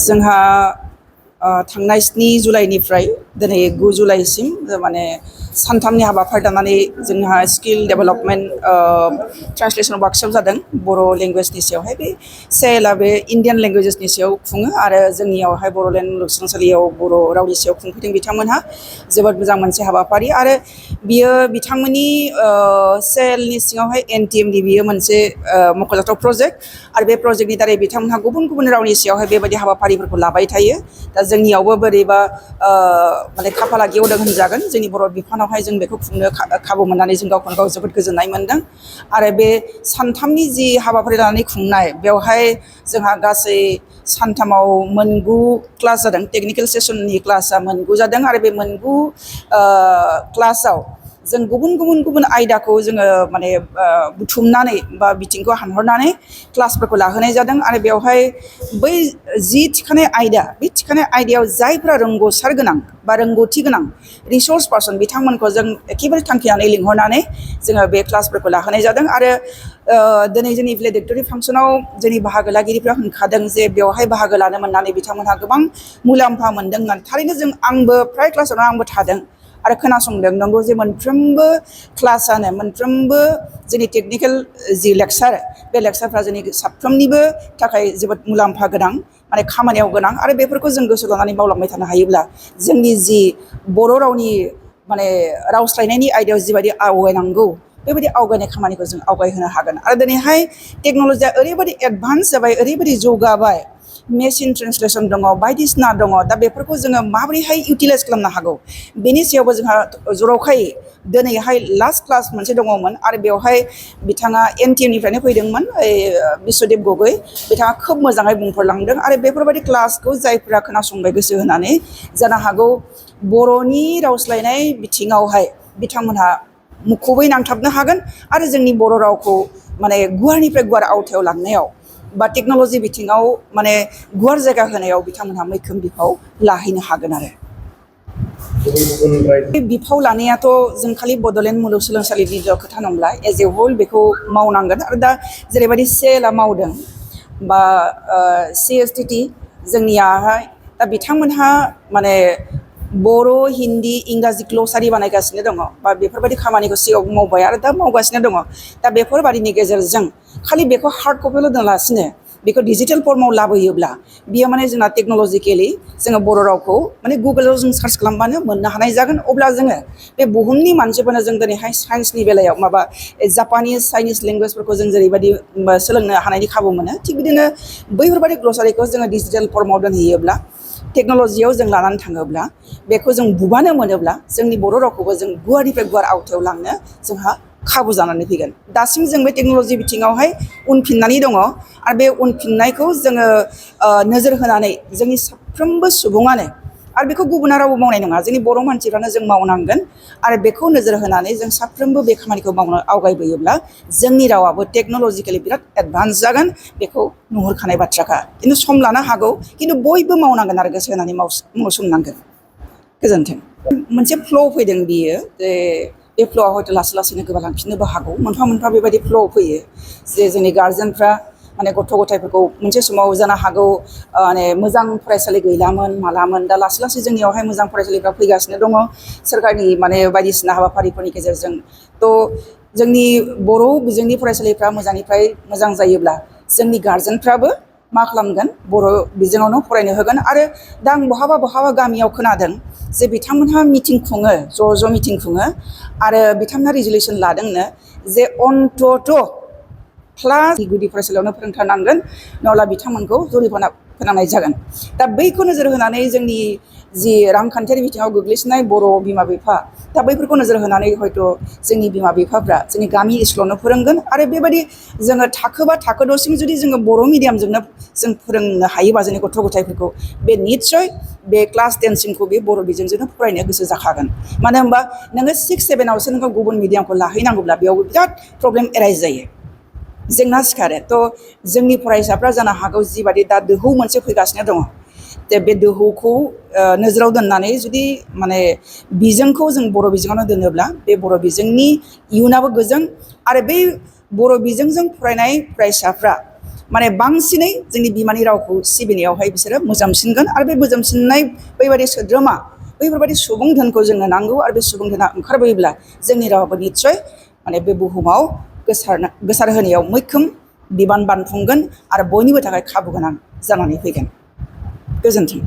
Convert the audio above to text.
जोंहा थांनाय 7 जुलाइनिफ्राय दिनै 9 जुलाइसिम माने सानथामनि हाबाफारि लानानै जोंहा स्किल डेभेलपमेन्ट ट्रान्सलेसन वार्कशप जादों बर' लेंगुवेजनि सायावहाय। बे सेएलआ बे इन्डियान लेंगुवेजेसनि सायाव खुङो आरो जोंनियावहाय बड'लेण्ड मुलुगसोलोंसालियाव बर' रावनि सायाव खुंफैदों बिथांमोनहा। जोबोद मोजां मोनसे हाबाफारि आरो बियो बिथांमोननि सेएलनि सिङावहाय एनटिएमनि बियो मोनसे मख'जाथाव प्रजेक्ट आरो बे प्रजेक्टनि दारै बिथांमोनहा गुबुन गुबुन रावनि सायावहाय बेबायदि हाबाफारिफोरखौ लाबाय थायो। दा जोंनियावबो बोरैबा माने खाफाला गेवदों होनजागोन। जोंनि बर' बिफानावहाय जों बेखौ खुंनो खाबु मोननानै जों गावखौनो गाव जोबोद गोजोननाय मोनदों। आरो बे सानथामनि जि हाबाफारि लानानै खुंनाय बेवहाय जोंहा गासै सानथामाव 9 क्लास जादों। टेकनिकेल सेसननि क्लासआ 9 जादों आरो बे 9 क्लासाव जों गुबुन आयदाखौ जोङो माने बुथुमनानै बा बिथिंखौ हानहरनानै क्लासफोरखौ लाहोनाय जादों आरो बेवहाय बै जि थिखानाय आयदा बे थिखानाय आयदायाव जायफ्रा रोंगौसार गोनां बा रोंगौथि गोनां रिसर्स पार्सन बिथांमोनखौ जों एखेबारे थांखिनानै लिंहरनानै जोङो बे क्लासफोरखौ लाहोनाय जादों। आरो दिनै जोंनि भेलेडिक्टरि फांसनाव जोंनि बाहागो लागिरिफ्रा होनखादों जे बेवहाय बाहागो लानो मोननानै बिथांमोनहा गोबां मुलाम्फा मोनदों होननानै। थारैनो आंबो फ्राय क्लासावनो आंबो थादों आरो खोनासंदों। नंगौ जे मोनफ्रोमबो क्लासानो मोनफ्रोमबो जोंनि टेकनिकेल जि लेक्सार बे लेक्सारफ्रा जोंनि साफ्रोमनिबो थाखाय जोबोद मुलाम्फा गोनां माने खामानियाव गोनां। आरो बेफोरखौ जों गोसो लानानै मावलांबाय थानो हायोब्ला जोंनि जि बर' रावनि माने रावस्लायनायनि आयदायाव जिबायदि आवगायनांगौ बेबायदि आवगायनाय खामानिखौ जों आवगायहोनो हागोन। आरो दिनैहाय टेक्न'लजिया ओरैबायदि एडभान्स जाबाय, ओरैबायदि जौगाबाय, मेसिन ट्रेन्सलेसन दङ, बायदिसिना दङ। दा बेफोरखौ जोङो माबोरैहाय इउटिलाइज खालामनो हागौ बेनि सायावबो जोंहा जर'खायै दिनैहाय लास्ट क्लास मोनसे दङमोन आरो बेवहाय बिथाङा एनटिएमनिफ्रायनो फैदोंमोन बिश्वदेब गगৈ। बिथाङा खोब मोजाङै बुंफोरलांदों आरो बेफोरबायदि क्लासखौ जायफ्रा खोनासंबाय गोसो होनानै जानो हागौ बर'नि रावस्लायनाय बिथिङावहाय बिथांमोनहा मुखुबै नांथाबनो हागोन आरो जोंनि बर' रावखौ माने गुवारनिफ्राय गुवार आवथायाव लांनायाव बा टेक्न'लजि बिथिङाव माने गुवार जायगा होनायाव बिथांमोनहा मैखोम बिफाव लाहैनो हागोन। आरो बे बिफाव लानायाथ' जों खालि बड'लेण्ड मुलुगसोलोंसालिनिल' खोथा नंला, एज ए हल बेखौ मावनांगोन। आरो दा जेरैबायदि सेएलआ मावदों बा CSTT जोंनियाहाय दा बिथांमोनहा माने बर', हिन्दी, इंराजि ग्लसारि बानायगासिनो दङ बा बेफोरबायदि खामानिखौ सिगाङाव मावबाय आरो दा मावगासिनो दङ। दा बेफोरबादिनि गेजेरजों खालि बेखौ हार्ड कपिल' दोनालासिनो बेखौ डिजिटेल फर्माव लाबोयोब्ला बियो माने जोंना टेक्न'लजिकेलि जोङो बर' रावखौ माने गुगोलाव जों सार्च खालामबानो मोननो हानाय जागोन। अब्ला जोङो बे बुहुमनि मानसिफोरनो जों दिनैहाय साइन्सनि बेलायाव माबा जापानिस चाइनिस लेंगुवेजफोरखौ जों जेरैबायदि सोलोंनो हानायनि खाबु मोनो, थिग बिदिनो बैफोरबायदि ग्लसारिखौ जोङो डिजिटेल फर्माव दोनहैयोब्ला टेक्न'लजियाव जों लानानै थाङोब्ला बेखौ जों बुबानो मोनोब्ला जोंनि बर' रावखौबो जों गुवारनिफ्राय गुवार आवथायाव लांनो जोंहा खाबु जानानै फैगोन। दासिम जों बे टेक्न'लजि बिथिङावहाय उनफिननानै दङ आरो बे उनफिननायखौ जोङो नोजोर होनानै जोंनि साफ्रोमबो सुबुङानो, आरो बेखौ गुबुना रावबो मावनाय नङा, जोंनि बर' मानसिफ्रानो जों मावनांगोन। आरो बेखौ नोजोर होनानै जों साफ्रोमबो बे खामानिखौ मावनो आवगायबोयोब्ला जोंनि रावाबो टेक्न'लजिकेलि बिराद एडभान्स जागोन। बेखौ नुहुरखानाय बाथ्राखा। खिन्थु सम लानो हागौ, खिन्थु बयबो मावनांगोन आरो गोसो होनानै मावसोमनांगोन। गोजोन्थों। मोनसे फ्ल' फैदों बियो जे बे फ्ल'आ हयथ' लासै लासैनो गोमालांफिननोबो हागौ। मोनफा मोनफा बेबायदि फ्ल' फैयो जे जोंनि गार्जेनफ्रा माने गथ' गथायफोरखौ मोनसे समाव जानो हागौ माने मोजां फरायसालि गैलामोन मालामोन, दा लासै लासै जोंनियावहाय मोजां फरायसालिफ्रा फैगासिनो दङ सोरखारनि माने बायदिसिना हाबाफारिफोरनि गेजेरजों। थ' जोंनि बर' बिजोंनि फरायसालिफ्रा मोजांनिफ्राय मोजां जायोब्ला जोंनि गार्जेनफ्राबो मा खालामगोन, बर' बिजोङावनो फरायनो होगोन। आरो दा आं बहाबा गामियाव खोनादों जे बिथांमोनहा मिटिं खुङो, ज' मिटिं खुङो आरो बिथांमोनहा रिजुलेसन लादोंनो जे अन्तत क्लास गुदि फरायसालियावनो फोरोंथारनांगोन, नङाब्ला बिथांमोनखौ जुरिमाना फोनांनाय जागोन। दा बैखौ नोजोर होनानै जोंनि जि रांखान्थियारि बिथिङाव गोग्लैसोनाय बर' बिमा बिफा, दा बैफोरखौ नोजोर होनानै हयथ' जोंनि बिमा बिफाफ्रा जोंनि गामि स्कुलावनो फोरोंगोन। आरो बेबायदि जोङो थाखो बा थाखो 6सिम जुदि जोङो बर' मिडियामजोंनो जों फोरोंनो हायोबा जोंनि गथ' गथायफोरखौ, बे निस्सय बे क्लास 10सिमखौ बे बर' बिजोंजोंनो फरायनो गोसो जाखागोन। मानो होनबा नोङो 6, 7आवसो नोङो गुबुन मिडियामखौ लाहैनांगौब्ला बेयावबो बिराद प्रब्लेम एराइज जायो, जेंना सिखारो। थ' जोंनि फरायसाफ्रा जानो हागौ जिबादि दा दोहौ मोनसे फैगासिनो दङ, जे बे दोहौखौ नोजोराव दोननानै जुदि माने बिजोंखौ जों बर' बिजोङावनो दोनोब्ला बे बर' बिजोंनि इयुनाबो गोजों। आरो बै बर' बिजोंजों फरायनाय फरायसाफ्रा माने बांसिनै जोंनि बिमानि रावखौ सिबिनायावहाय बिसोरो मोजांसिनगोन आरो बे मोजांसिननाय बैबादि सोद्रोमा बैफोरबायदि सुबुं धोनखौ जोंनो नांगौ आरो बे सुबुं धोना ओंखारबोयोब्ला जोंनि रावाबो निस्सय माने बे बुहुमाव गोसार होनायाव मैखोम बिबान बानफुंगोन आरो बयनिबो थाखाय खाबु गोनां जानानै फैगोन। गोजोन्थों।